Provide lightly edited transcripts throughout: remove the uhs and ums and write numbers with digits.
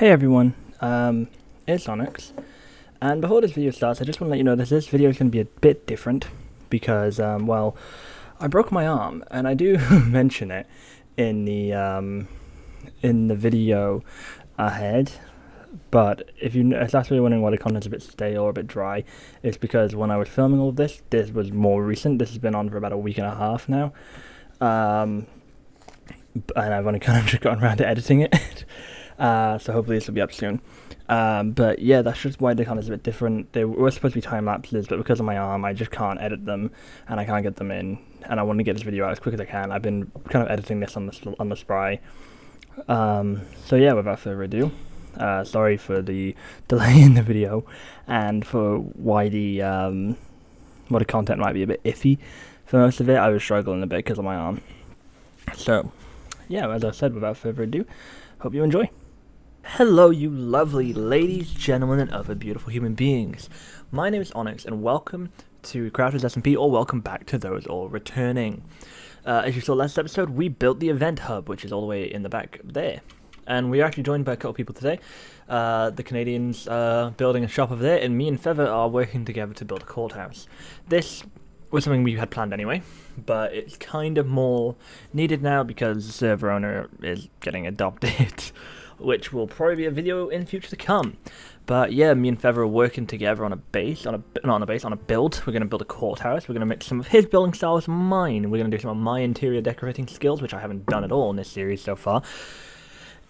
Hey everyone, it's Onyx, and before this video starts, I just want to let you know that this video is going to be a bit different, because, well, I broke my arm, and I do mention it in the video ahead, but if that's really wondering why the content's a bit stale or a bit dry, it's because when I was filming all of this, this was more recent. This has been on for about a week and a half now, and I've only kind of just gotten around to editing it. So hopefully this will be up soon. But yeah, that's just why the content's a bit different. They were supposed to be time lapses, but because of my arm, I just can't edit them, and I can't get them in. And I want to get this video out as quick as I can. I've been kind of editing this on the spry. So yeah, without further ado, sorry for the delay in the video, and for why the content might be a bit iffy for most of it. I was struggling a bit because of my arm. So yeah, as I said, without further ado, hope you enjoy. Hello, you lovely ladies, gentlemen, and other beautiful human beings. My name is Onyx, and welcome to Crouch's SMP, or welcome back to those all returning. As you saw last episode, we built the event hub, which is all the way in the back there. And we are actually joined by a couple people today. The Canadians building a shop over there, and me and Feather are working together to build a courthouse. This was something we had planned anyway, but it's kind of more needed now because the server owner is getting adopted. Which will probably be a video in future to come. But yeah, me and Feather are working together on a base, on a build. We're going to build a courthouse. We're going to mix some of his building style with mine. We're going to do some of my interior decorating skills, which I haven't done at all in this series so far.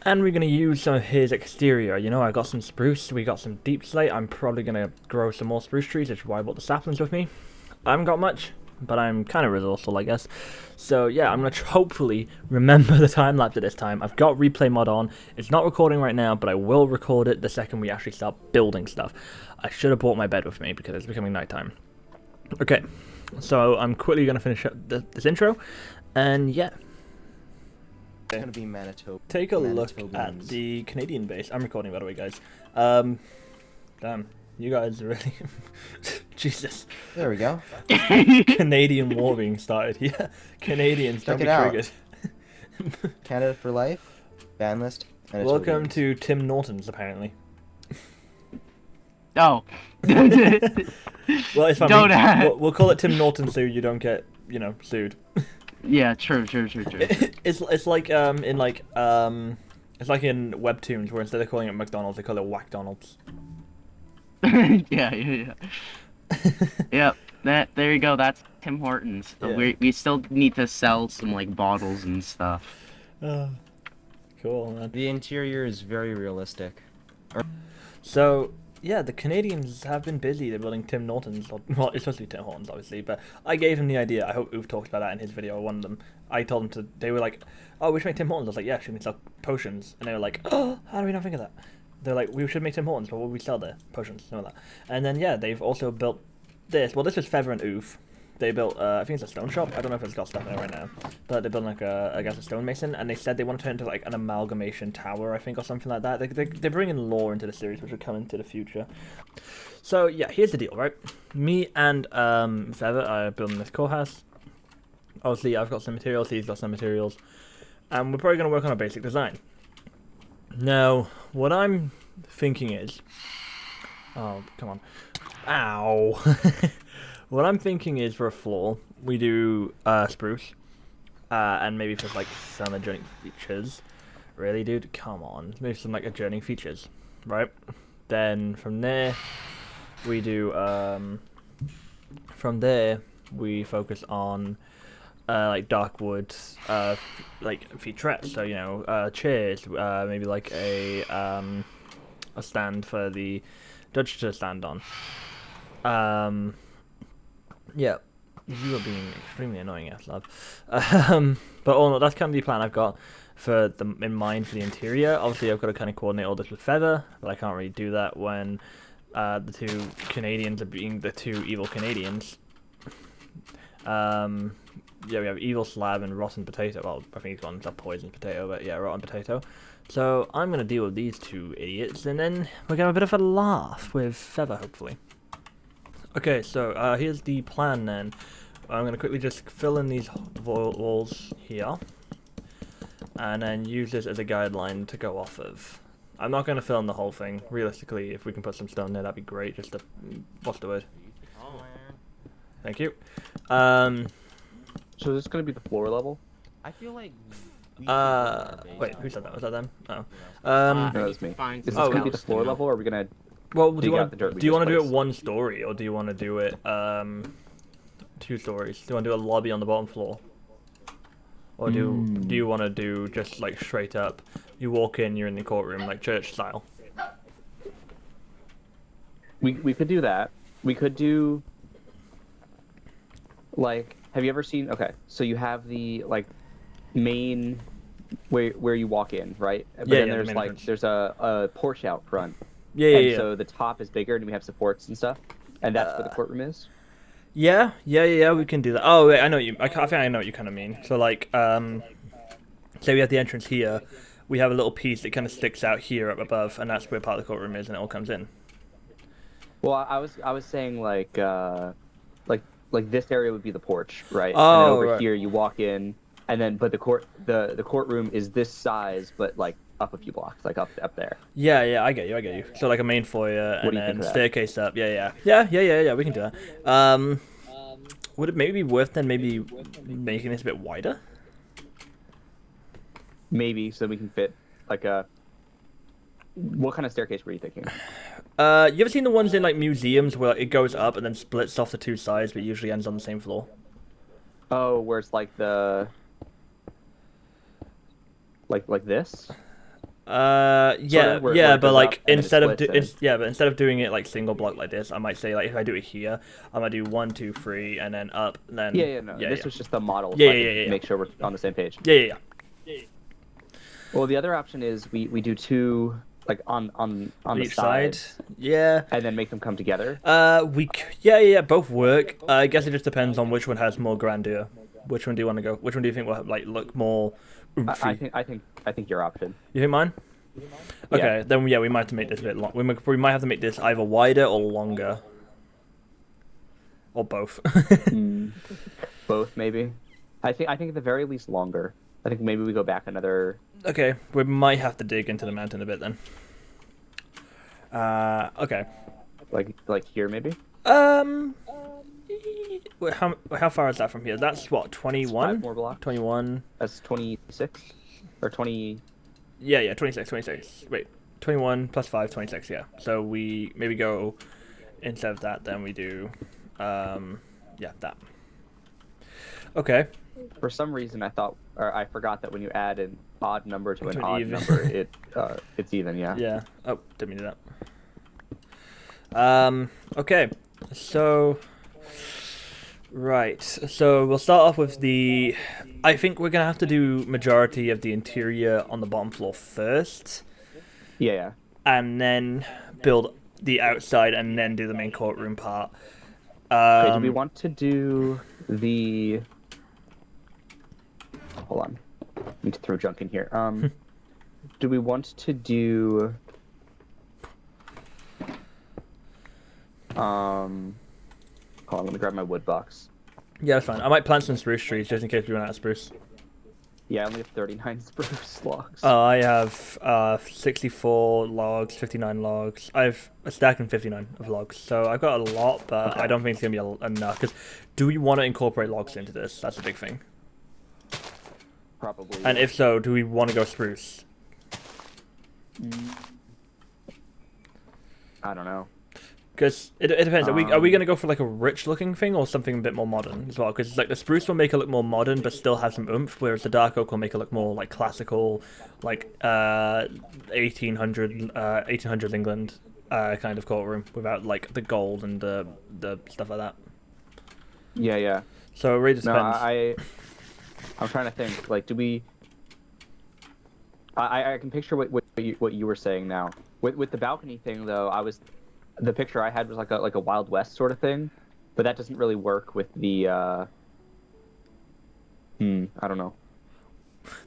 And we're going to use some of his exterior. You know, I got some spruce, we got some deep slate. I'm probably going to grow some more spruce trees, which is why I brought the saplings with me. I haven't got much, but I'm kind of resourceful, I guess. So yeah, I'm going to hopefully remember the time-lapse at this time. I've got replay mod on. It's not recording right now, but I will record it the second we actually start building stuff. I should have brought my bed with me because it's becoming nighttime. Okay, so I'm quickly going to finish up this intro, and yeah. It's going to be Manitoba. Take a look at the Canadian base. I'm recording, by the way, guys. Damn. You guys are really... Jesus. There we go. Canadian war being started. Yeah, Canadians, don't be triggered. Canada for life, ban list. Welcome to Tim Norton's, apparently. Oh. Well, it's fine. We'll call it Tim Norton so you don't get, sued. Yeah, true. It's like in Webtoons where instead of calling it McDonald's, they call it Whackdonald's. Yeah. Yep. There you go. That's Tim Hortons. Yeah. We still need to sell some bottles and stuff. Cool, man. The interior is very realistic. So yeah, the Canadians have been busy. They're building Tim Nortons. Well, it's supposed to be Tim Hortons, obviously, but I gave him the idea. I hope Oof talked about that in his video. One of them, I told them to. They were like, "Oh, we should make Tim Hortons." I was like, "Yeah, should we sell potions?" And they were like, "Oh, how do we not think of that?" They're like, we should make Tim Hortons, but what would we sell there? Potions, something like that. And then, yeah, they've also built this. Well, this was Feather and Oof. They built, I think it's a stone shop. I don't know if it's got stuff in it right now. But they're building, I guess, a stonemason. And they said they want to turn it into, an amalgamation tower, I think, or something like that. They're bringing lore into the series, which will come into the future. So, yeah, here's the deal, right? Me and Feather are building this courthouse. Obviously, I've got some materials. He's got some materials. And we're probably going to work on a basic design. Now, what I'm thinking is... Oh, come on. Ow! What I'm thinking is for a floor, we do spruce. And maybe for some adjoining features. Really, dude? Come on. Maybe some adjoining features. Right? Then from there, we do... From there, we focus on... dark wood, featurettes, so, chairs, maybe a stand for the judge to stand on. Yeah, you are being extremely annoying, Efslab. But all in all, that's kind of the plan I've got in mind for the interior. Obviously, I've got to kind of coordinate all this with Feather, but I can't really do that when the two Canadians are being the two evil Canadians. Yeah, we have Evil Slab and Rotten Potato. Well, I think he's gone to Poison Potato, but yeah, Rotten Potato. So I'm going to deal with these two idiots, and then we're going to have a bit of a laugh with Feather, hopefully. Okay, so here's the plan then. I'm going to quickly just fill in these walls here, and then use this as a guideline to go off of. I'm not going to film the whole thing. Realistically, if we can put some stone there, that'd be great. Just to... What's the word? Thank you. So is this going to be the floor level? I feel like. Wait, who said that? Was that them? Oh. No, that was me. Find Is this some going to be the else, floor you know. level, or are we going to... Well, do dig you out want the dirt we do just do it placed? one story, or do you want to do it 2 stories? Do you want to do a lobby on the bottom floor, or do you want to do just like straight up? You walk in, you're in the courtroom, like church style. We could do that. We could do... Like, have you ever seen... Okay, so you have the, like, main... Where you walk in, right? But Yeah, then yeah, the there's, main like, entrance. there's a porch out front. Yeah, And yeah. so the top is bigger, and we have supports and stuff. And that's where the courtroom is. Yeah, we can do that. Oh, wait, I know you. I think I know what you kind of mean. So, like, say we have the entrance here, we have a little piece that kind of sticks out here up above, and that's where part of the courtroom is, and it all comes in. Well, I was saying, like this area would be the porch, right? Oh, and then over right. here you walk in, and then but the courtroom is this size, but like up a few blocks, like up there. Yeah, I get you. So, like a main foyer, What and do you think then of that? staircase up. Yeah, we can do that. Would it maybe be worth then maybe making this a bit wider? Maybe so we can fit like a. What kind of staircase were you thinking? You ever seen the ones in like museums where it goes up and then splits off the 2 sides, but usually ends on the same floor? Oh, where it's like the. Like this. Yeah, where yeah, it but goes like up and then it instead of splits but instead of doing it like single block like this, I might say like if I do it here, I might do 1, 2, 3, and then up, and then No. This was just the model. Yeah, so I could yeah. Make sure we're on the same page. Yeah. Well, the other option is we do 2 like on the Each side, sides, yeah. and then make them come together. Yeah, both work. I guess it just depends on which one has more grandeur. Which one do you want to go? Which one do you think will like look more oomphy? I think your option. You think mine? Okay, then we might have to make this a bit long. We might have to make this either wider or longer, or both. Both maybe. I think at the very least longer. I think maybe we go back another. Okay, we might have to dig into the mountain a bit then. Okay. Like here maybe. How far is that from here? That's what, 21? 5 more blocks. 21. That's 26 or 20. Yeah, 26. Wait, 21 plus 5, 26, yeah. So we maybe go, instead of that, then we do, yeah, that. Okay. For some reason, I forgot that when you add an odd number to an odd even. number, it's even. Yeah. Yeah. Oh, didn't mean to do that. Okay. So, right. So we'll start off with the. I think we're gonna have to do majority of the interior on the bottom floor first, Yeah. and then build the outside, and then do the main courtroom part. Okay, do we want to do the? Hold on. I need to throw junk in here. Do we want to do? Hold on, let me grab my wood box. Yeah, that's fine. I might plant some spruce trees just in case we run out of spruce. Yeah, I only have 39 spruce logs. I have 64 logs, 59 logs. I have a stack and 59 of logs, so I've got a lot, but Okay. I don't think it's gonna be enough. Because do we want to incorporate logs into this? That's a big thing. Probably. And if so, do we want to go spruce? I don't know. Because it depends. Are we gonna go for like a rich looking thing or something a bit more modern as well? Because like the spruce will make it look more modern, but still have some oomph, whereas the dark oak will make it look more like classical, like 1800 England kind of courtroom without like the gold and the stuff like that. Yeah. So it really just No, depends. I'm trying to think. Like, do we? I can picture what you were saying now. With the balcony thing though, the picture I had was like a Wild West sort of thing, but that doesn't really work with the. I don't know.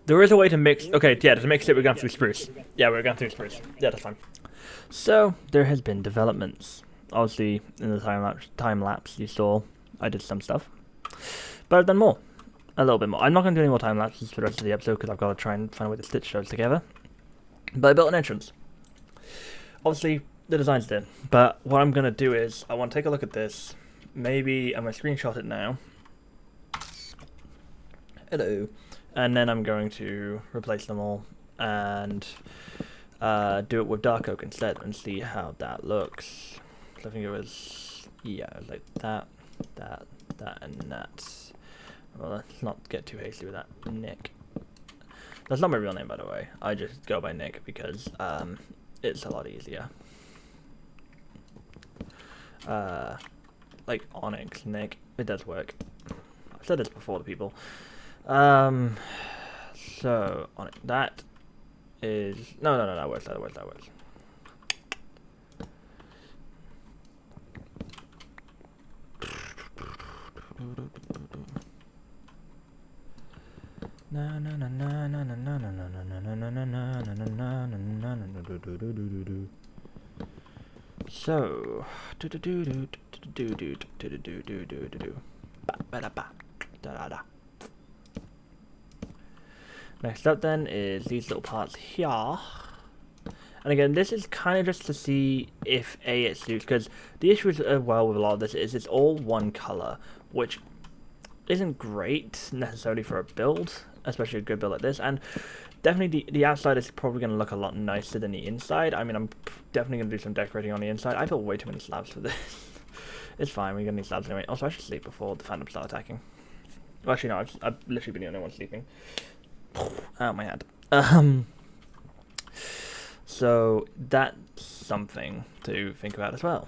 There is a way to mix. Okay, yeah, to mix it, we're going through spruce. Yeah, we're going through spruce. Yeah, that's fine. So there has been developments. Obviously, in the time lapse you saw, I did some stuff, but I've done more, a little bit more. I'm not going to do any more time lapses for the rest of the episode because I've got to try and find a way to stitch those together. But I built an entrance. obviously the design's done, but what I'm going to do is I want to take a look at this. Maybe I'm going to screenshot it now. Hello. And then I'm going to replace them all and do it with dark oak instead and see how that looks. So I think it was, yeah, it was like that, and that. Well, let's not get too hasty with that. Nick. That's not my real name, by the way. I just go by Nick because it's a lot easier. Like Onyx, Nick. It does work. I've said this before to people. So on it, that is no, that works. So next up then is these little parts here. And again, this is kind of just to see if it suits, because the issue is, well, with a lot of this is it's all one color, which isn't great necessarily for a build, especially a good build like this. And definitely the outside is probably going to look a lot nicer than the inside. I mean, I'm definitely going to do some decorating on the inside. I built way too many slabs for this. It's fine, we're going to need slabs anyway. Also, I should sleep before the phantoms start attacking. Well, actually, no, I've literally been the only one sleeping. Out my head. So that's something to think about as well.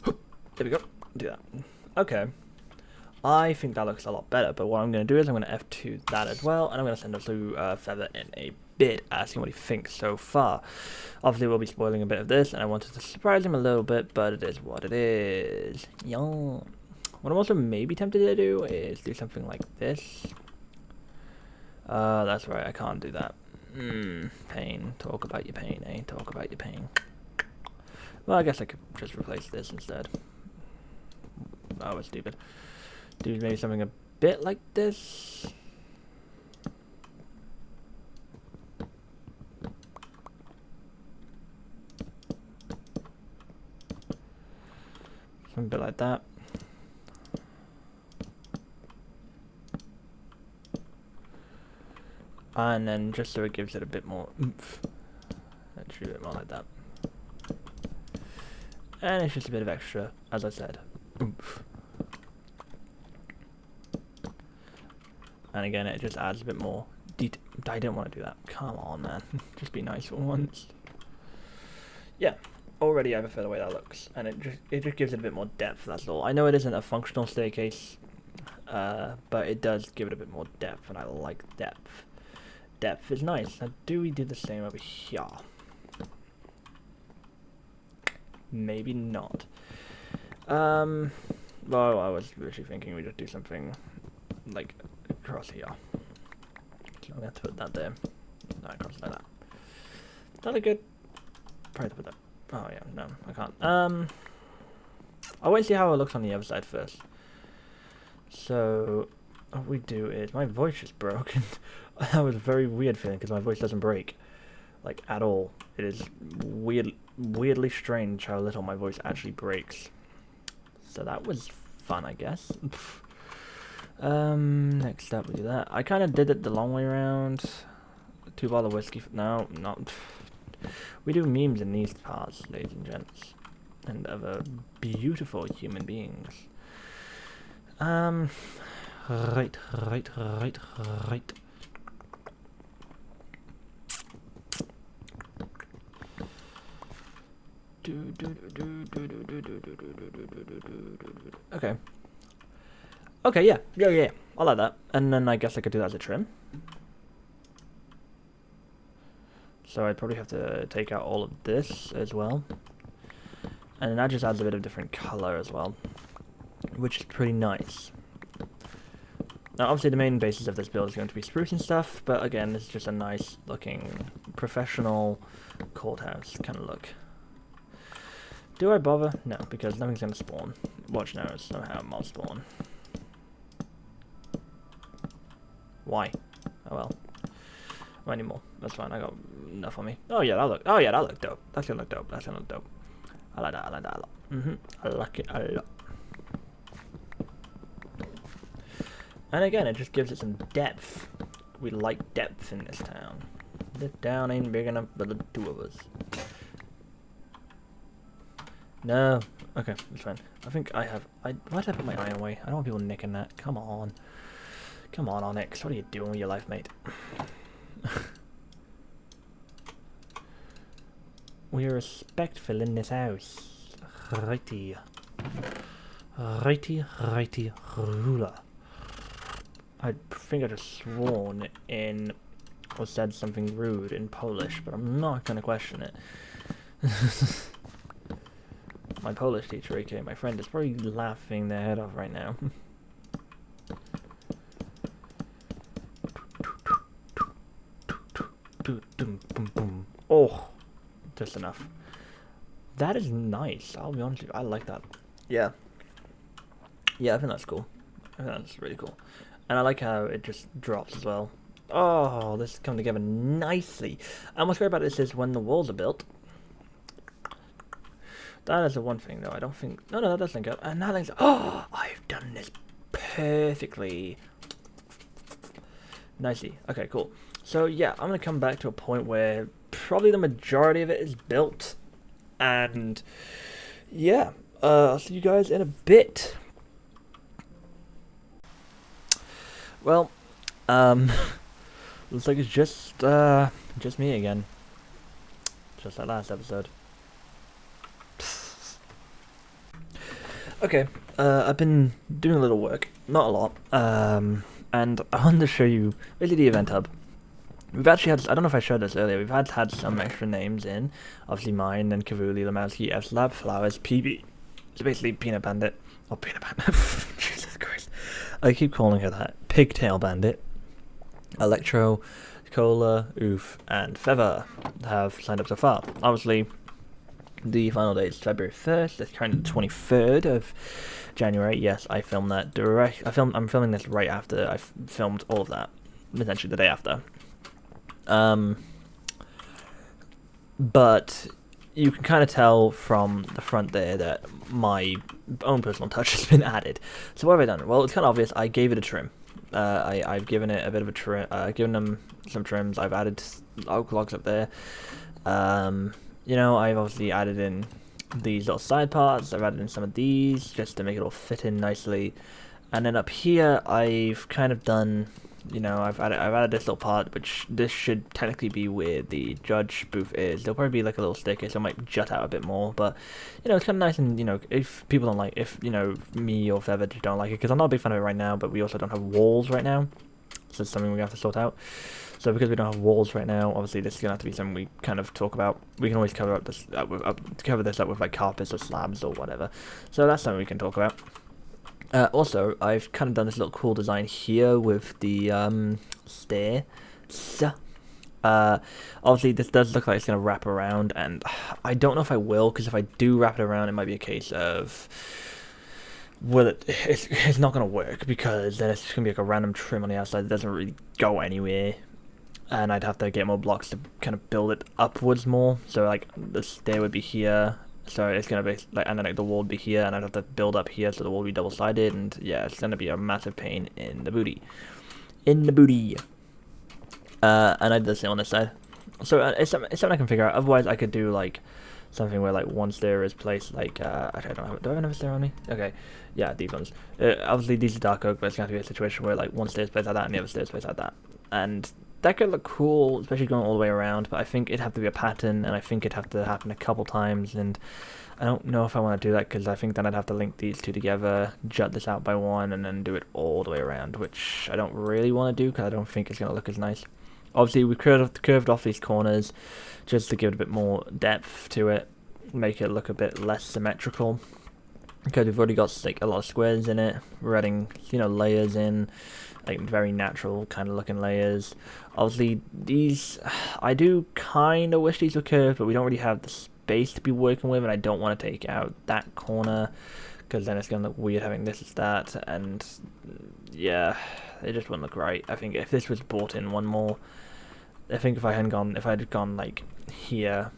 There we go. Do that. Okay. I think that looks a lot better, but what I'm going to do is I'm going to F2 that as well, and I'm going to send it to Feather in a bit, asking what he thinks so far. Obviously, we'll be spoiling a bit of this, and I wanted to surprise him a little bit, but it is what it is. What I'm also maybe tempted to do is do something like this. That's right, I can't do that. Pain. Talk about your pain, eh? Talk about your pain. Well, I guess I could just replace this instead. Oh, it's stupid. Do maybe something a bit like this. Something a bit like that. And then just so it gives it a bit more oomph. Let's do a bit more like that. And it's just a bit of extra, as I said, oomph. And again, it just adds a bit more detail. I didn't want to do that. Come on, man. Just be nice for once. Yeah, already I prefer the way that looks. And it just gives it a bit more depth, that's all. I know it isn't a functional staircase, but it does give it a bit more depth, and I like depth. Depth is nice. Now, do we do the same over here? Maybe not. Well, I was literally thinking we just do something like across here. So I'm going to put that there. No, across like that. That look good? Probably put that. Oh yeah, no, I can't. I'll wait and see how it looks on the other side first. So what we do is my voice just broke. That was a very weird feeling because my voice doesn't break, like at all. It is weirdly strange how little my voice actually breaks. So that was fun, I guess. Next up we do that. I kind of did it the long way around. 2 bottle of whiskey. No, not. We do memes in these parts, ladies and gents, and other beautiful human beings. Right. Okay, yeah. I like that. And then I guess I could do that as a trim. So I'd probably have to take out all of this as well. And then that just adds a bit of different color as well, which is pretty nice. Now obviously the main basis of this build is going to be spruce and stuff, but again, this is just a nice looking professional courthouse kind of look. Do I bother? No, because nothing's going to spawn. Watch now, it's somehow mob spawn. Why? Oh well. How many more? That's fine. I got enough on me. Oh yeah, that look. Oh yeah, that look dope. That's gonna look dope. That's gonna look dope. I like that. I like that a lot. I like it a lot. And again, it just gives it some depth. We like depth in this town. The town ain't big enough for the two of us. No. Okay, that's fine. I think I have... why did I put my iron away? I don't want people nicking that. Come on. Come on, Onyx. What are you doing with your life, mate? We're respectful in this house. Righty. Righty, righty, ruler. I think I just sworn in or said something rude in Polish, but I'm not going to question it. My Polish teacher, aka my friend, is probably laughing their head off right now. Oh, just enough. That is nice. I'll be honest with you. I like that. Yeah. Yeah, I think that's cool. I think that's really cool. And I like how it just drops as well. Oh, this is coming together nicely. And what's great about this is when the walls are built. That is the one thing, though. I don't think... No, that does link up. And that links up. Oh, I've done this perfectly. Nicely. Okay, cool. So, yeah, I'm going to come back to a point where probably the majority of it is built. And, yeah, I'll see you guys in a bit. Well, looks like it's just me again. Just like last episode. Okay, I've been doing a little work, not a lot, and I wanted to show you basically the event hub. We've actually had, I don't know if I showed this earlier, we've had some extra names in, obviously mine, then kivuliC, Lmaoski, Efslab, Flowers, PB. So basically PigtailBandit, or PigtailBandit, Jesus Christ, I keep calling her that, PigtailBandit, ElectroFire, Oof, and Feather have signed up so far. Obviously, the final date is February 1st. It's currently the 23rd of January. Yes, I filmed that I'm filming this right after I filmed all of that, essentially the day after. But you can kind of tell from the front there that my own personal touch has been added. So what have I done? Well, it's kind of obvious. I gave it a trim. I've given it a bit of a trim. Given them some trims. I've added logs up there. You know, I've obviously added in these little side parts. I've added in some of these just to make it all fit in nicely. And then up here, I've kind of done, you know, I've added this little part, which this should technically be where the judge booth is. There'll probably be like a little staircase, so it might jut out a bit more. But, you know, it's kind of nice, and, you know, if people don't like, if, you know, me or Feather just don't like it, because I'm not a big fan of it right now, but we also don't have walls right now. So it's something we have to sort out. So because we don't have walls right now, obviously this is gonna have to be something we kind of talk about. We can always cover up this, cover this up with like carpets or slabs or whatever. So that's something we can talk about. Also, I've kind of done this little cool design here with the stairs. Obviously this does look like it's gonna wrap around, and I don't know if I will, because if I do wrap it around, it might be a case of, well, it's not gonna work, because then it's just gonna be like a random trim on the outside that doesn't really go anywhere. And I'd have to get more blocks to kind of build it upwards more. So like the stair would be here, so it's gonna be like, and then like the wall would be here, and I'd have to build up here so the wall would be double-sided, and yeah, it's gonna be a massive pain in the booty. And I did the same on this side. So it's something I can figure out. Otherwise, I could do like something where like one stair is placed like actually I don't have, do I have another stair on me? Okay, yeah, these ones. Obviously these are dark oak, but it's gonna have to be a situation where like one stair is placed like that and the other stair is placed like that, and that could look cool, especially going all the way around, but I think it'd have to be a pattern, and I think it'd have to happen a couple times, and I don't know if I want to do that, because I think then I'd have to link these two together, jut this out by one, and then do it all the way around, which I don't really want to do, because I don't think it's going to look as nice. Obviously, we curved off these corners, just to give it a bit more depth to it, make it look a bit less symmetrical, because we've already got like a lot of squares in it. We're adding, you know, layers in, like very natural kind of looking layers. Obviously these, I do kind of wish these were curved, but we don't really have the space to be working with, and I don't want to take out that corner, because then it's going to look weird having this as that, and yeah, it just wouldn't look right. I think if this was brought in one more, I think if I had gone like here,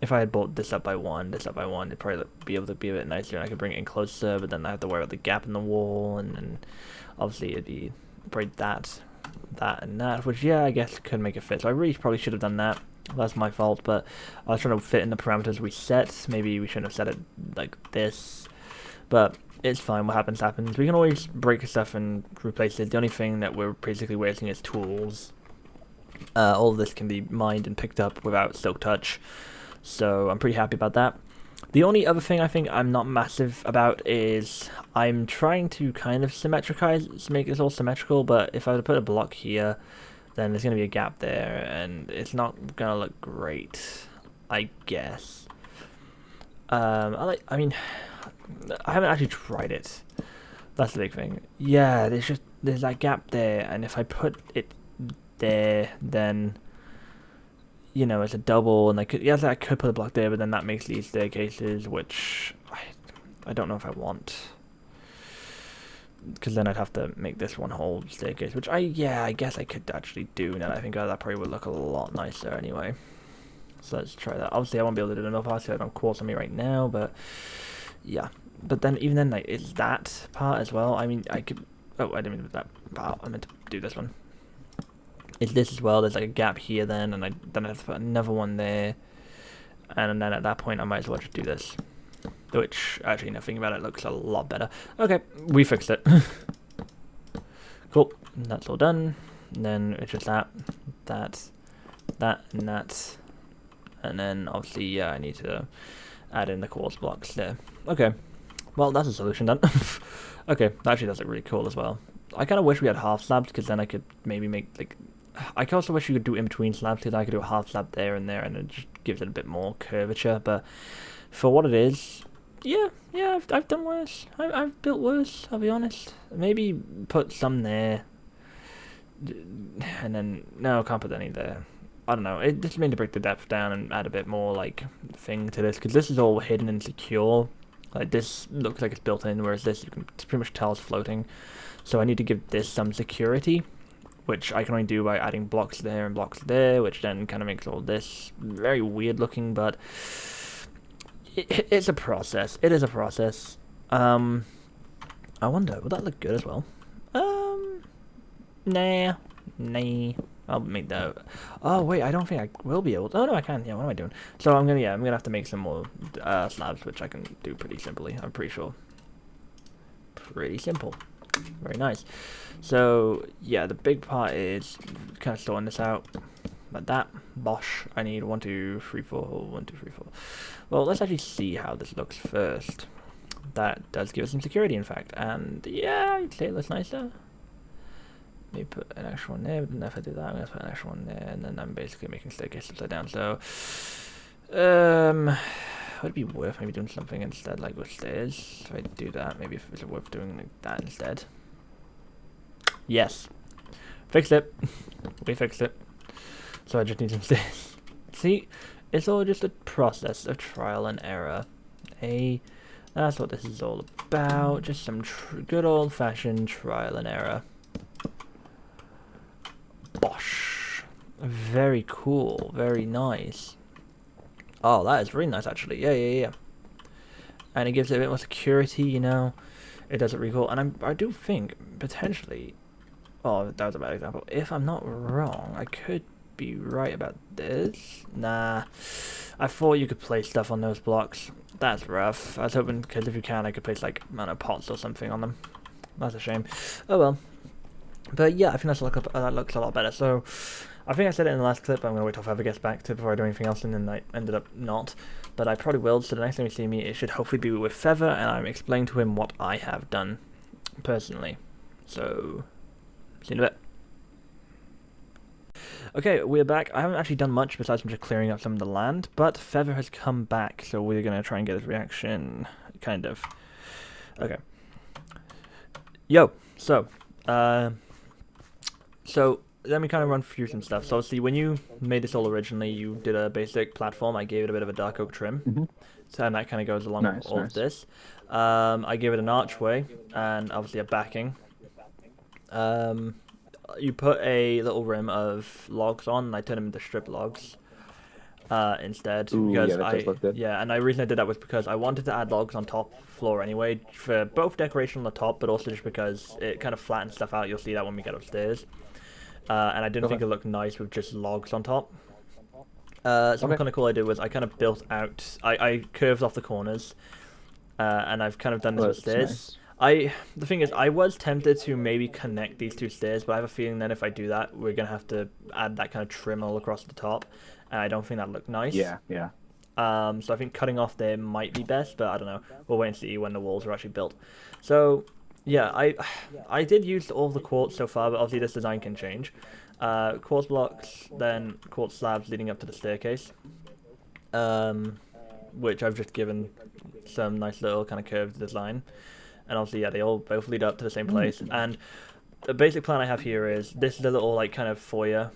if I had bought this up by one, it'd probably be able to be a bit nicer, and I could bring it in closer. But then I have to worry about the gap in the wall, and then obviously it'd be probably that, and that, which yeah, I guess could make it fit. So I really probably should have done that. That's my fault, but I was trying to fit in the parameters we set. Maybe we shouldn't have set it like this, but it's fine. What happens, happens. We can always break stuff and replace it. The only thing that we're basically wasting is tools. All of this can be mined and picked up without Silk Touch, so I'm pretty happy about that. The only other thing I think I'm not massive about is I'm trying to kind of make this all symmetrical, but if I were to put a block here, then there's going to be a gap there, and it's not going to look great, I guess. I mean, I haven't actually tried it. That's the big thing. Yeah, there's that gap there, and if I put it there, then you know it's a double, and I could put a block there, but then that makes these staircases, which I don't know if I want, because then I'd have to make this one whole staircase, which I guess I could actually do. Now that I think that probably would look a lot nicer anyway. So let's try that. Obviously I won't be able to do enough parts, I don't have quartz on me right now, but yeah. But then even then, like, it's that part as well. I mean, I could. Oh, I didn't mean that part. I meant to do this one. It's this as well. There's like a gap here then, and then I have to put another one there, and then at that point I might as well just do this. Which actually, now thinking about it, looks a lot better. Okay, we fixed it. Cool. That's all done. And then it's just that, and that, and then obviously yeah, I need to add in the quartz blocks there. Okay. Well, that's a solution done. Okay, that actually does look really cool as well. I kind of wish we had half slabs, because then I could maybe make, like... I also wish you could do in-between slabs, because I could do a half slab there, and it just gives it a bit more curvature, but for what it is, yeah, I've done worse. I've built worse, I'll be honest. Maybe put some there, and then... No, I can't put any there. I don't know, it just means to break the depth down and add a bit more, like, thing to this, because this is all hidden and secure. Like, this looks like it's built in, whereas this, you can pretty much tell is floating. So I need to give this some security, which I can only do by adding blocks there and blocks there, which then kind of makes all this very weird looking, but it's a process. It is a process. I wonder, would that look good as well? Nah. I'll make that. Oh wait, I don't think I will be able to. Oh no, I can. Yeah, what am I doing? So I'm gonna have to make some more slabs, which I can do pretty simply. I'm pretty sure. Pretty simple. Very nice. So yeah, the big part is kind of sorting this out like that. Bosh. I need 1, 2, 3, 4. 1, 2, 3, 4. Well, let's actually see how this looks first. That does give us some security, in fact, and yeah, I'd say it looks nicer. Maybe put an extra one there, but then if I do that, I'm going to put an extra one there, and then I'm basically making staircase upside down, so... would it be worth maybe doing something instead, like with stairs? If I do that, maybe if it's worth doing like that instead. Yes. Fixed it. We fixed it. So I just need some stairs. See? It's all just a process of trial and error. Hey, that's what this is all about. Just some good old-fashioned trial and error. Bosh. Very cool. Very nice. Oh, that is really nice, actually. Yeah. And it gives it a bit more security, you know. It does it really cool. And I do think, potentially... Oh, that was a bad example. If I'm not wrong, I could be right about this. Nah. I thought you could place stuff on those blocks. That's rough. I was hoping, because if you can, I could place, like, I don't know, pots or something on them. That's a shame. Oh, well. But yeah, I think that looks a lot better. So, I think I said it in the last clip, but I'm going to wait till Feather gets back to before I do anything else, and then I ended up not. But I probably will, so the next time you see me, it should hopefully be with Feather, and I'm explaining to him what I have done, personally. So, see you in a bit. Okay, we're back. I haven't actually done much besides from just clearing up some of the land, but Feather has come back, so we're going to try and get his reaction, kind of. Okay. Yo, so let me kind of run through some stuff. So obviously, when you made this all originally, you did a basic platform. I gave it a bit of a dark oak trim, so and that kind of goes along with all of this. I gave it an archway and obviously a backing. you put a little rim of logs on, and I turn them into strip logs instead. Ooh, because yeah, that does look good. Yeah, and the reason I did that was because I wanted to add logs on top floor anyway, for both decoration on the top, but also just because it kind of flattens stuff out. You'll see that when we get upstairs. And I didn't think it looked nice with just logs on top. Something kind of cool I did was I kind of built out. I curved off the corners, and I've kind of done this with stairs. Nice. The thing is, I was tempted to maybe connect these two stairs, but I have a feeling then if I do that, we're gonna have to add that kind of trim all across the top, and I don't think that looked nice. Yeah. So I think cutting off there might be best, but I don't know. We'll wait and see when the walls are actually built. So yeah, I did use all the quartz so far, but obviously this design can change. Quartz blocks, then quartz slabs leading up to the staircase, which I've just given some nice little kind of curved design. And obviously, yeah, they all both lead up to the same place. And the basic plan I have here is this is a little like kind of foyer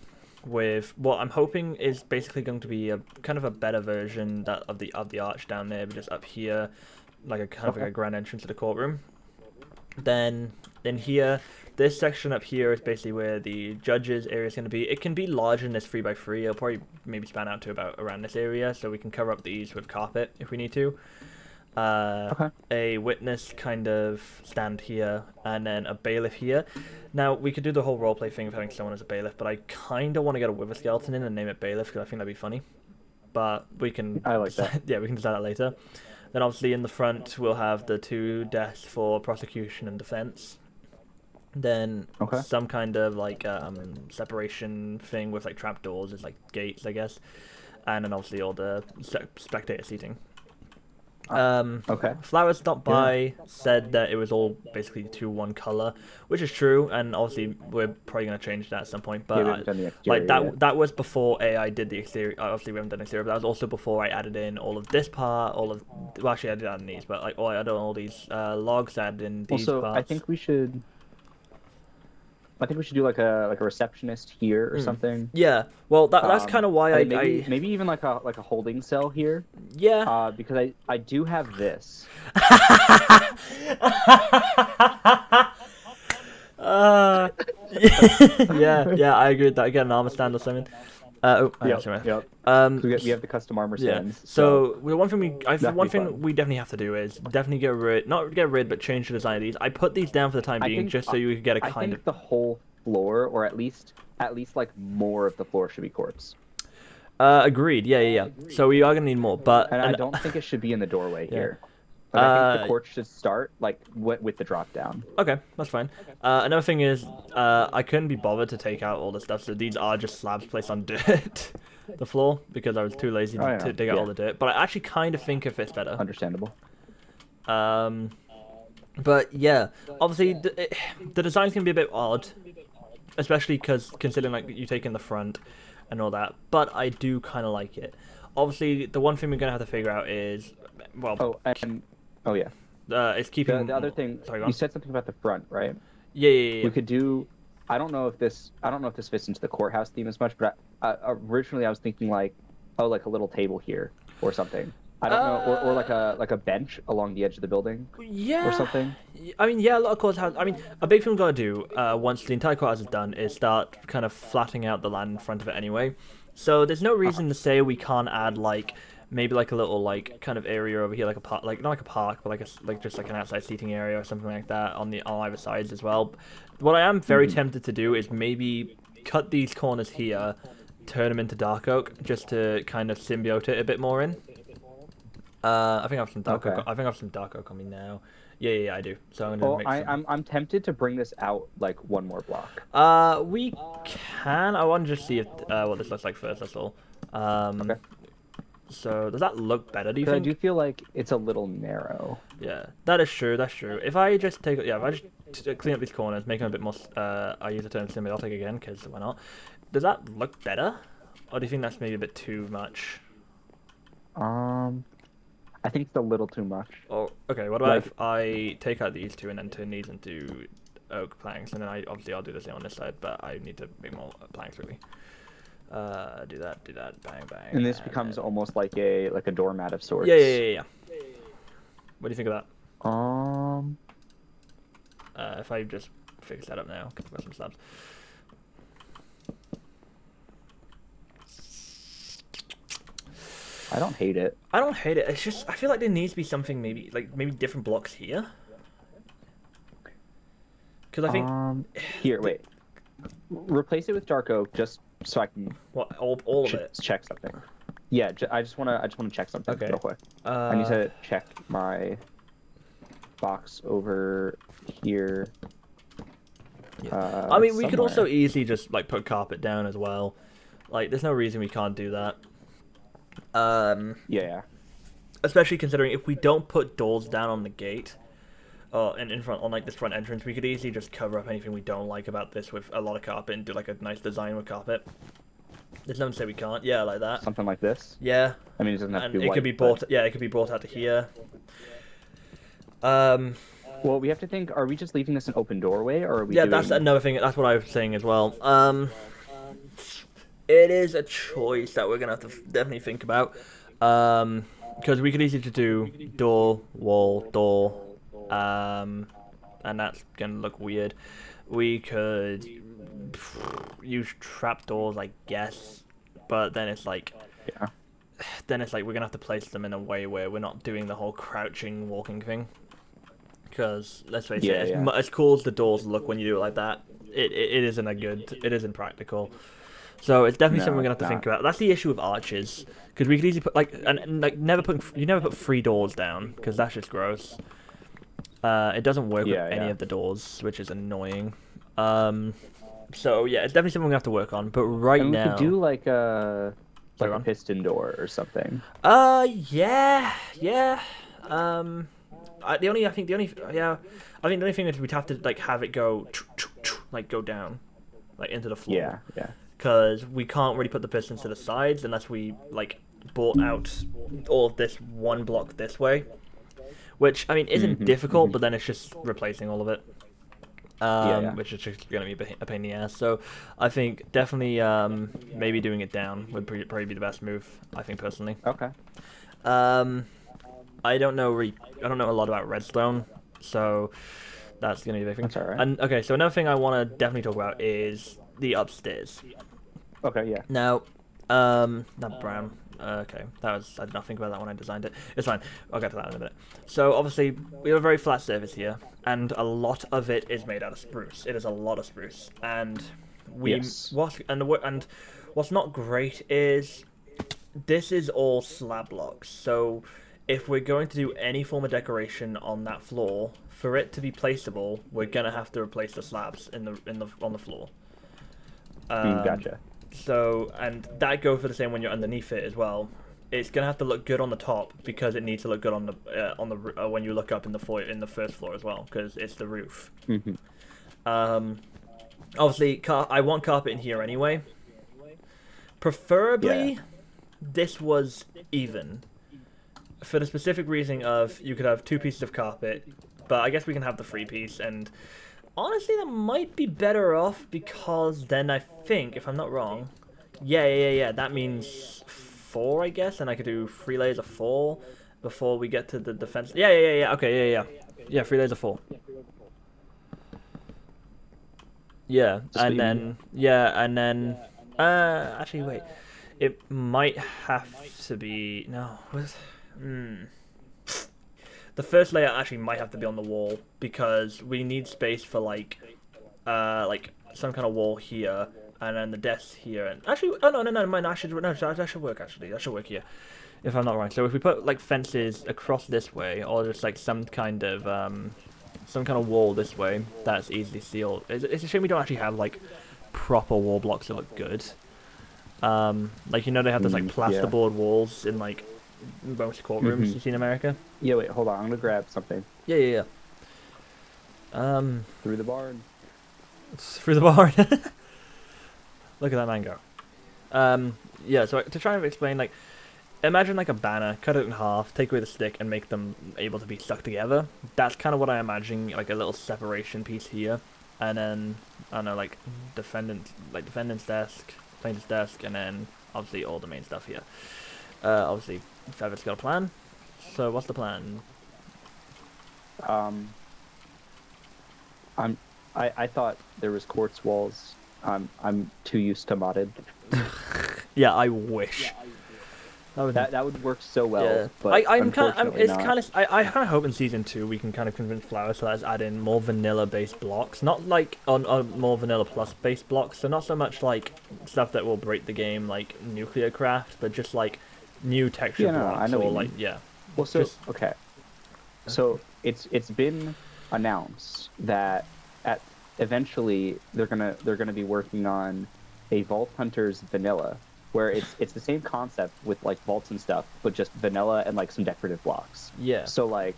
with what I'm hoping is basically going to be a kind of a better version of the arch down there, but just up here, like a kind of like a grand entrance to the courtroom. Then in here, this section up here is basically where the judges area is going to be. It can be larger than this 3x3. It'll probably maybe span out to about around this area, so we can cover up these with carpet if we need to. A witness kind of stand here, and then a bailiff here. Now, we could do the whole roleplay thing of having someone as a bailiff, but I kind of want to get a wither skeleton in and name it bailiff, because I think that'd be funny. But we can... I like that. Yeah, we can decide that later. Then obviously in the front, we'll have the 2 desks for prosecution and defense. Then some kind of like separation thing with like trapdoors, is like gates, I guess. And then obviously all the spectator seating. Flowers stopped by, said that it was all basically 2-1 color, which is true, and obviously we're probably going to change that at some point. But like that was before AI did the exterior. Obviously we haven't done the exterior, but that was also before I added in all of this part, well actually I did add in these, but like I added all these logs, added in these parts. I think we should do like a receptionist here or something. Yeah, well that's kind of why maybe even like a holding cell here. Yeah. Because I do have this. yeah, I agree with that. Get an armor stand or something. Yep. We have the custom armor stands. So one thing we definitely have to do is definitely not get rid, but change the design of these. I put these down for the time being, just so you could get a kind of. I think the whole floor, or at least like more of the floor, should be quartz. Agreed. Yeah. So we are gonna need more, but I don't think it should be in the doorway here. Like, I think the quartz should start like with the drop down. Okay, that's fine. Another thing is, I couldn't be bothered to take out all the stuff, so these are just slabs placed on dirt, the floor, because I was too lazy to dig out all the dirt. But I actually kind of think it fits better. Understandable. But yeah, obviously the design's gonna be a bit odd, especially considering like you take in the front and all that. But I do kind of like it. Obviously, the one thing we're gonna have to figure out is, well. It's keeping the other thing. Sorry, you said something about the front, right? Yeah. We could do. I don't know if this fits into the courthouse theme as much, but originally I was thinking like a little table here or something. I don't know, or like a bench along the edge of the building. Yeah. Or something. I mean, yeah, a lot of courthouses. I mean, a big thing we've got to do once the entire courthouse is done is start kind of flattening out the land in front of it anyway. So there's no reason to say we can't add like. Maybe like a little like kind of area over here, like a park, like not like a park, but like just like an outside seating area or something like that on either sides as well. What I am very tempted to do is maybe cut these corners here, turn them into dark oak, just to kind of symbiote it a bit more in. I think I have some dark oak. I think I have some dark oak on me now. Yeah, I do. So I'm gonna make some... I'm tempted to bring this out like one more block. We can. I want to just see if what this looks like first. That's all. Okay. So does that look better? Do you think? I do feel like it's a little narrow. Yeah, that is true. That's true. If I just clean up these corners, make them a bit more. I use the term symbiotic again because why not? Does that look better, or do you think that's maybe a bit too much? I think it's a little too much. Oh, okay. What about if I take out these two and then turn these into oak planks, and then I'll do the same on this side, but I need to make more planks really. Do that, bang. And this becomes almost like a doormat of sorts. Yeah. What do you think of that? If I just fix that up now, because I've got some slabs. I don't hate it. I don't hate it. It's just I feel like there needs to be something maybe different blocks here. Because I think here, wait. Replace it with dark oak just so I can what all of it. check something. Yeah, I just wanna check something real quick. I need to check my box over here. I mean, we could somewhere. also easily just like put carpet down as well. Like, there's no reason we can't do that. Yeah. Especially considering if we don't put doors down on the gate, and in front on like this front entrance, we could easily just cover up anything we don't like about this with a lot of carpet and do like a nice design with carpet. There's no one to say we can't. Yeah, like that. Something like this. Yeah. I mean, it doesn't have And to be it white. could be brought. Yeah, it could be brought out to here. Well, we have to think. Are we just leaving this an open doorway, or are we? Yeah, doing... that's another thing. That's what I was saying as well. It is a choice that we're gonna have to definitely think about. Because we could easily just do door, wall, door, and that's gonna look weird. We could use trapdoors, I guess, but then it's like, Yeah. then it's like we're gonna have to place them in a way where we're not doing the whole crouching walking thing. Because let's face it, as cool as the doors look when you do it like that, it isn't it isn't practical. So it's definitely something we're gonna have to think about. That's the issue with arches, because we could easily put you never put 3 doors down, because that's just gross. It doesn't work with any of the doors, which is annoying. So yeah, it's definitely something we're gonna have to work on. But right now, we could do like a piston door or something. Yeah. The only thing is we'd have to like have it go like go down, like into the floor. Yeah. Because we can't really put the pistons to the sides unless we like bought out all of this one block this way, which I mean isn't difficult, but then it's just replacing all of it, which is just gonna be a pain in the ass. So I think definitely maybe doing it down would probably be the best move. I think personally. Okay. I don't know a lot about redstone, so that's gonna be the big thing. That's alright. And okay, so another thing I want to definitely talk about is the upstairs. Okay, yeah. Now, not brown. Okay, I did not think about that when I designed it. It's fine. I'll get to that in a minute. So obviously we have a very flat surface here, and a lot of it is made out of spruce. It is a lot of spruce, and what's not great is this is all slab blocks. So if we're going to do any form of decoration on that floor, for it to be placeable, we're gonna have to replace the slabs on the floor. Gotcha. So, and that goes for the same when you're underneath it as well. It's gonna have to look good on the top because it needs to look good on the when you look up in the first floor as well, because it's the roof. Obviously, I want carpet in here anyway. Preferably, this was even. For the specific reason of you could have 2 pieces of carpet, but I guess we can have the 3-piece, and honestly that might be better off because then I think, if I'm not wrong, yeah, that means 4 I guess, and I could do 3 layers of 4 before we get to the defense. Yeah, okay, yeah, 3 layers of 4. Yeah, and then actually wait, it might have to be the first layer actually might have to be on the wall because we need space for like some kind of wall here, and then the desk here, and actually that should work actually. That should work here, if I'm not wrong. So if we put like fences across this way, or just like some kind of wall this way that's easily sealed. It's a shame we don't actually have like proper wall blocks that look good. Like they have those like plasterboard walls in like most courtrooms you see in America. Yeah, wait, hold on. I'm gonna grab something. Yeah. Through the barn. Through the barn. Look at that mango. Yeah. So to try and explain, like, imagine like a banner, cut it in half, take away the stick, and make them able to be stuck together. That's kind of what I'm imagining, like a little separation piece here, and then I don't know, like defendant's desk, plaintiff's desk, and then obviously all the main stuff here. Obviously, Feather's got a plan. So what's the plan? I thought there was quartz walls. I'm too used to modded. Yeah, I wish. That would work so well. Yeah, But I'm kind of. unfortunately It's not. kind of. I kind of hope in season 2 we can kind of convince Flowers to let us add in more vanilla-based blocks, not like on more vanilla plus-based blocks. So not so much like stuff that will break the game, like nuclear craft, but just like new texture Yeah, no, blocks I know what or you like mean. yeah. Well, so Just- okay, so it's been announced that eventually they're gonna be working on a Vault Hunters vanilla, where it's the same concept with like vaults and stuff, but just vanilla and like some decorative blocks. Yeah. So like,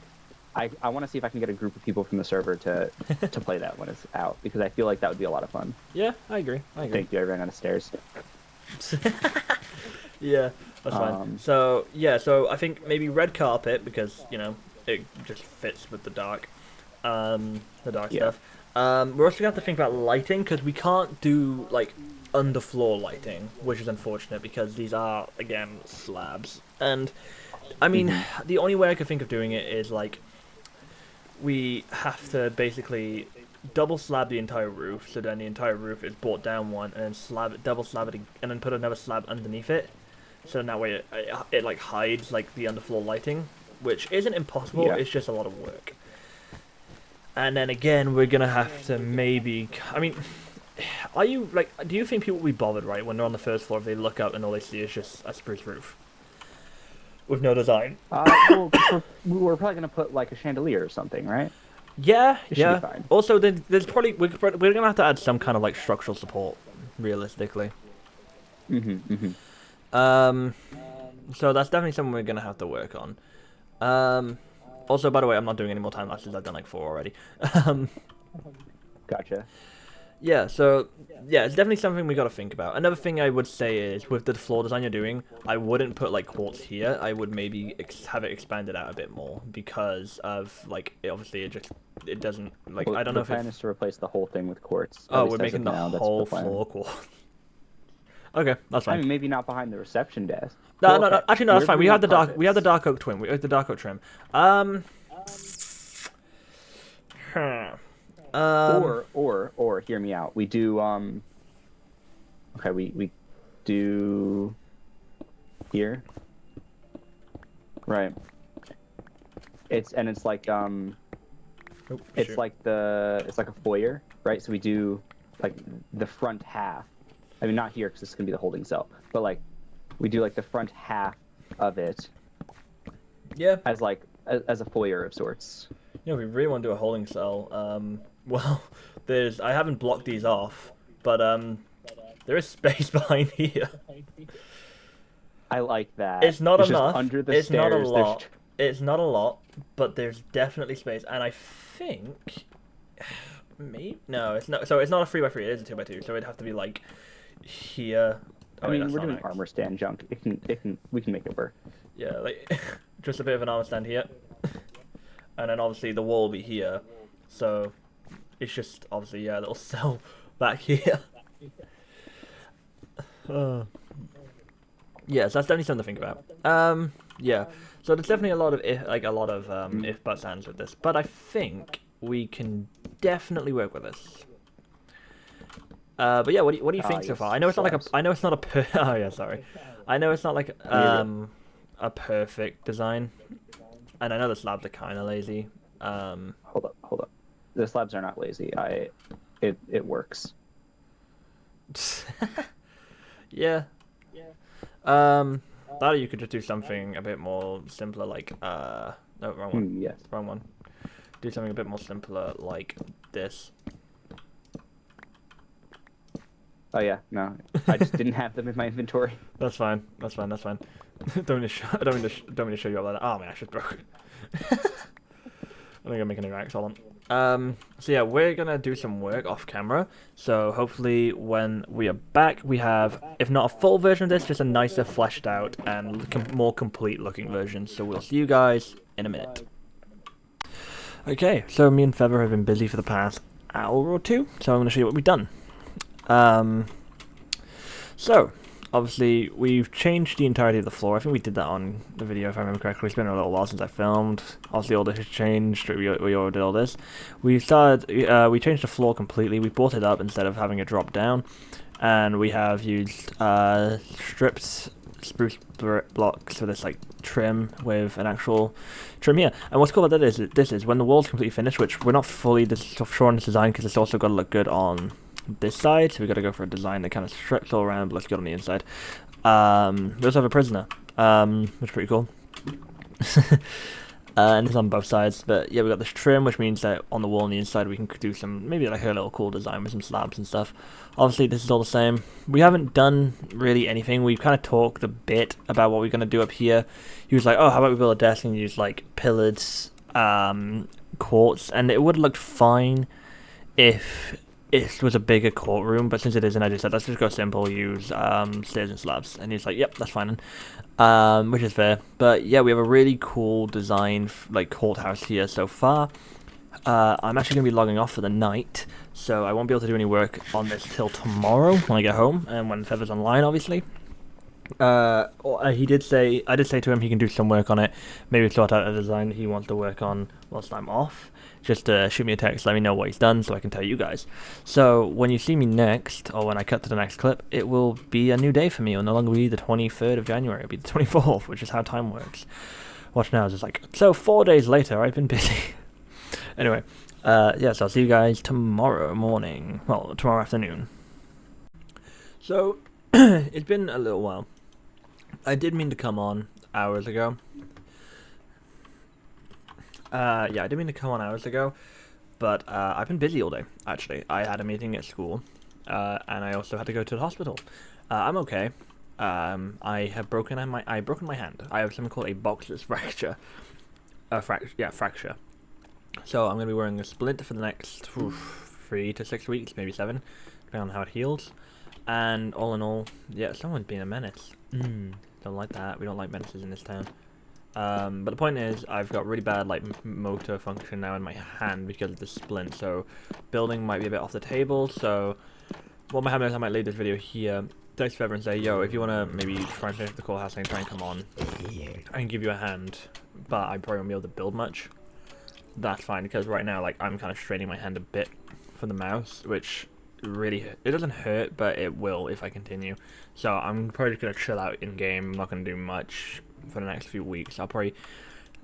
I want to see if I can get a group of people from the server to play that when it's out, because I feel like that would be a lot of fun. Yeah, I agree. Thank you. I ran out of stairs. Yeah, that's fine. So yeah, so I think maybe red carpet because it just fits with the dark Yeah. stuff. We're also gonna have to think about lighting because we can't do like underfloor lighting, which is unfortunate because these are again slabs. And I mean, the only way I could think of doing it is like we have to basically double slab the entire roof, so then the entire roof is brought down one, and then double slab it, and then put another slab underneath it. So in that way, it like hides like the underfloor lighting, which isn't impossible. Yeah. It's just a lot of work. And then again, we're gonna have to maybe. I mean, are you like? Do you think people will be bothered, right, when they're on the first floor if they look up and all they see is just a spruce roof with no design? Well, we're probably gonna put like a chandelier or something, right? Yeah, It should yeah. be fine. Also, there's probably we're gonna have to add some kind of like structural support, realistically. So that's definitely something we're gonna have to work on. Also, by the way, I'm not doing any more time lapses. I've done like 4 already. Gotcha. Yeah, so yeah, it's definitely something we got to think about. Another thing I would say is with the floor design you're doing, I wouldn't put like quartz here. I would maybe have it expanded out a bit more because of like obviously it doesn't like Well, I don't know the if plan is to replace the whole thing with quartz. oh At least we're as making of the now, that's whole plan. floor quartz. Okay, that's I fine. mean, maybe not behind the reception desk. No, Well, no, no. okay, Actually, no. That's wherever fine. we want carpets. We have the dark oak twin. We have the dark oak trim. Or hear me out. We do okay, we do here. Right. It's like Oh, it's shoot. like a foyer, right? So we do like the front half. I mean, not here because this is gonna be the holding cell, but like we do like the front half of it Yeah. as like as a foyer of sorts. Yeah, we really want to do a holding cell. Well, I haven't blocked these off, but there is space behind here. I like that. It's not just enough. under the It's not a stairs, there's lot. It's not a lot, but there's definitely space, and I think maybe no, it's not. So it's not a 3x3. It is a 2x2. So it'd have to be like here. I Oh, wait, mean, that's we're not doing X. armor stand junk. We can make it work. Yeah, like just a bit of an armor stand here, and then obviously the wall will be here. So it's just obviously a little cell back here. Yeah, so that's definitely something to think about. Yeah, so there's definitely a lot of if buts ands with this, but I think we can definitely work with this. But yeah, what do you think so yes, far? I know it's not like slabs. I know it's not a oh yeah, sorry. I know it's not like a perfect design, and I know the slabs are kind of lazy. Hold up. The slabs are not lazy. It works. Yeah. That or you could just do something a bit more simpler, like no, wrong one. Yes. Wrong one. Do something a bit more simpler, like this. Oh yeah, no, I just didn't have them in my inventory. That's fine. That's fine. That's fine. don't mean to show you up like that. Oh man, I should broke. I think I'm making a new axe. Hold on. So yeah, we're gonna do some work off camera. So hopefully, when we are back, we have, if not a full version of this, just a nicer, fleshed out and more complete looking version. So we'll see you guys in a minute. Okay, so me and Feather have been busy for the past hour or two. So I'm gonna show you what we've done. So obviously we've changed the entirety of the floor. I think we did that on the video if I remember correctly. It's been a little while since I filmed. Obviously all this has changed. We all did all this. We changed the floor completely. We brought it up instead of having it drop down, and we have used strips spruce blocks for this like trim with an actual trim here. And what's cool about that is this is when the wall's completely finished, which we're not fully sure on this design because it's also got to look good on this side. So we got to go for a design that kind of stretches all around, but looks good on the inside. We also have a prisoner, which is pretty cool. And it's on both sides, but yeah, we got this trim, which means that on the wall on the inside we can do some, maybe like a little cool design with some slabs and stuff. Obviously this is all the same. We haven't done really anything. We've kind of talked a bit about what we're going to do up here. He was like, oh, how about we build a desk and use like pillars, quartz, and it would have looked fine if it was a bigger courtroom, but since it isn't, I just said, let's just go simple, use stairs and slabs. And he's like, yep, that's fine. Which is fair. But yeah, we have a really cool design, like courthouse here so far. I'm actually going to be logging off for the night, so I won't be able to do any work on this till tomorrow when I get home, and when Feather's online, obviously. I did say to him he can do some work on it, maybe sort out a design he wants to work on whilst I'm off. Just shoot me a text, let me know what he's done so I can tell you guys. So when you see me next, or when I cut to the next clip, it will be a new day for me. It will no longer be the 23rd of January, it'll be the 24th, which is how time works. Watch now, it's just like, so 4 days later, I've been busy. Anyway, yeah, so I'll see you guys tomorrow morning, well, tomorrow afternoon. So, it's been a little while. I did mean to come on hours ago. Yeah, I did mean to come on hours ago, but I've been busy all day, actually. I had a meeting at school, and I also had to go to the hospital. I'm okay. I have broken my hand. I have something called a boxer's fracture. Fracture. So I'm going to be wearing a splint for the next 3 to 6 weeks, maybe 7, depending on how it heals. And all in all, yeah, someone's being a menace. Don't like that. We don't like menaces in this town. But the point is, I've got really bad like motor function now in my hand because of the splint, so building might be a bit off the table. So what might happen is I might leave this video here, text Feather and say, yo, if you want to maybe try and finish the courthouse and try and come on, I can give you a hand, but I probably won't be able to build much. That's fine, because right now, like, I'm kind of straining my hand a bit for the mouse, which really it doesn't hurt, but it will if I continue. So I'm probably just going to chill out in game. I'm not going to do much for the next few weeks. I'll probably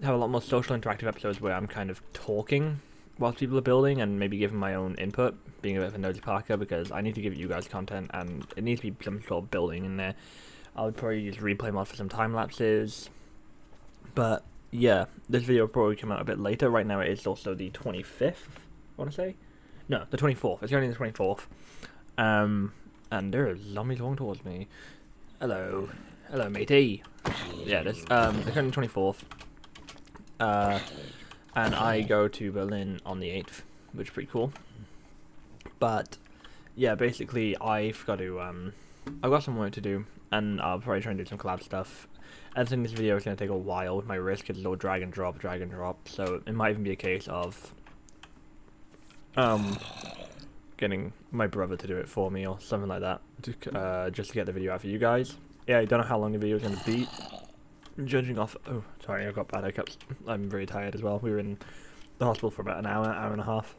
have a lot more social interactive episodes where I'm kind of talking whilst people are building and maybe giving my own input, being a bit of a nosy Parker, because I need to give you guys content and it needs to be some sort of building in there. I would probably use replay mod for some time lapses, but yeah, this video will probably come out a bit later. Right now it is also the 25th, I want to say. No, the 24th. It's only the 24th. And there are zombies walking towards me. Hello. Hello, matey. Yeah, it's only the 24th. And I go to Berlin on the 8th, which is pretty cool. But yeah, basically I've got some work to do, and I'll probably try and do some collab stuff. Editing this video is going to take a while with my wrist, because it's all drag and drop, so it might even be a case of getting my brother to do it for me or something like that, just to get the video out for you guys. Yeah, I don't know how long the video is going to be, judging off... Oh, sorry, I've got bad hiccups. I'm very tired as well. We were in the hospital for about an hour and a half,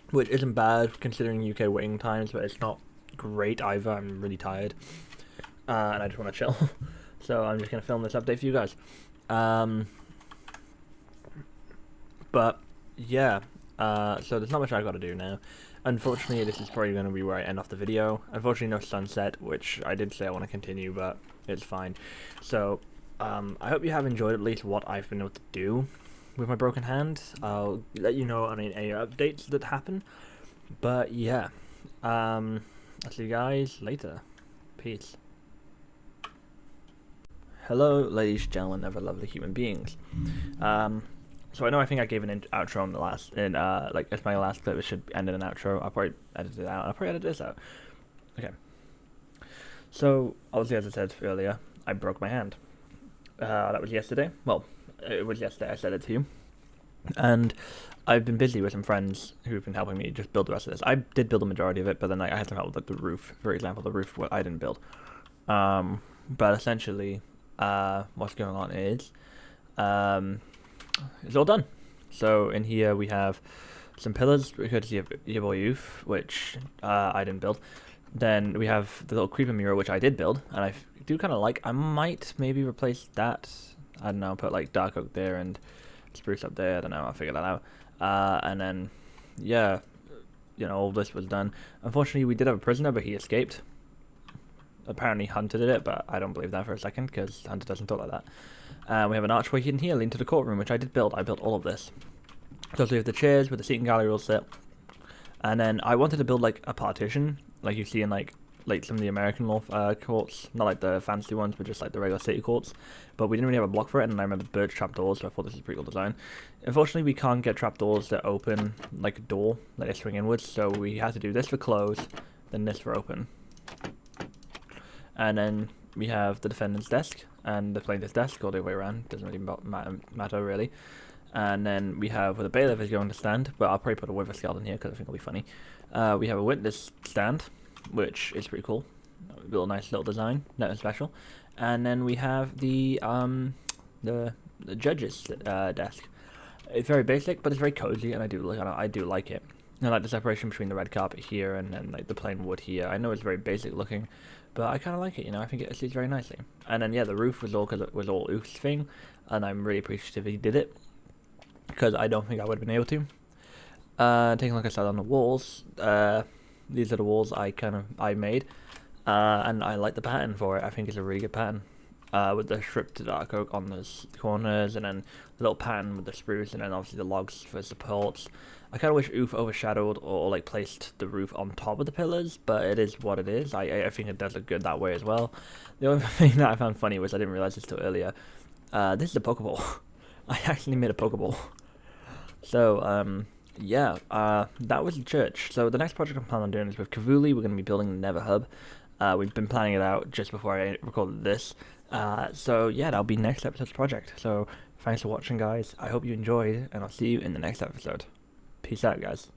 which isn't bad considering UK waiting times, but it's not great either. I'm really tired, and I just want to chill. So I'm just going to film this update for you guys. But yeah, so there's not much I've got to do now. Unfortunately, this is probably going to be where I end off the video. Unfortunately, no sunset, which I did say I want to continue, but it's fine. So I hope you have enjoyed at least what I've been able to do with my broken hand. I'll let you know on any updates that happen. But yeah, I'll see you guys later. Peace. Hello, ladies and gentlemen, ever lovely human beings. So I think I gave an outro in the last, like, it's my last clip, it should end in an outro. I'll probably edit it out, I'll probably edit this out. Okay. So, obviously, as I said earlier, I broke my hand. That was yesterday. Well, it was yesterday, I said it to you. And I've been busy with some friends who've been helping me just build the rest of this. I did build the majority of it, but then I had some help with, like, the roof. For example, the roof, what I didn't build. But essentially... what's going on is it's all done. So in here we have some pillars courtesy of Yaboioof, which I didn't build, then we have the little creeper mural, which I did build, and I do kind of like. I might maybe replace that. I don't know, put like dark oak there and spruce up there. I don't know. I'll figure that out. And then, yeah, you know, all this was done. Unfortunately, we did have a prisoner, but he escaped. Apparently, Hunter did it, but I don't believe that for a second because Hunter doesn't talk like that. We have an archway hidden here leading to the courtroom, which I did build. I built all of this. So we have the chairs with the seating gallery all set. And then I wanted to build like a partition, like you see in like some of the American law courts, not like the fancy ones, but just like the regular city courts. But we didn't really have a block for it, and I remember birch trapdoors, so I thought this was a pretty cool design. Unfortunately, we can't get trapdoors that open like a door, like they swing inwards, so we had to do this for close, then this for open. And then we have the defendant's desk and the plaintiff's desk all the way around. Doesn't really matter really. And then we have where the bailiff is going to stand, but I'll probably put a wither skeleton here because I think it'll be funny. We have a witness stand, which is pretty cool. A little nice little design, nothing special. And then we have the judge's desk. It's very basic, but it's very cozy, and I do like it. I like the separation between the red carpet here and then like the plain wood here. I know it's very basic looking, but I kind of like it. You know, I think it suits very nicely. And then yeah, the roof was all Oof's thing, and I'm really appreciative he did it because I don't think I would have been able to. Taking a look outside on the walls. These are the walls I made, and I like the pattern for it. I think it's a really good pattern. With the stripped dark oak on the corners, and then the little pattern with the spruce, and then obviously the logs for supports. I kind of wish Oof overshadowed or like placed the roof on top of the pillars, but it is what it is. I think it does look good that way as well. The only thing that I found funny was I didn't realize this till earlier. This is a Pokeball. I actually made a Pokeball. So, yeah, that was the church. So the next project I'm planning on doing is with kivuliC. We're going to be building the Nether Hub. We've been planning it out just before I recorded this. So yeah, that'll be next episode's project. So thanks for watching, guys. I hope you enjoyed, and I'll see you in the next episode. Peace out, guys.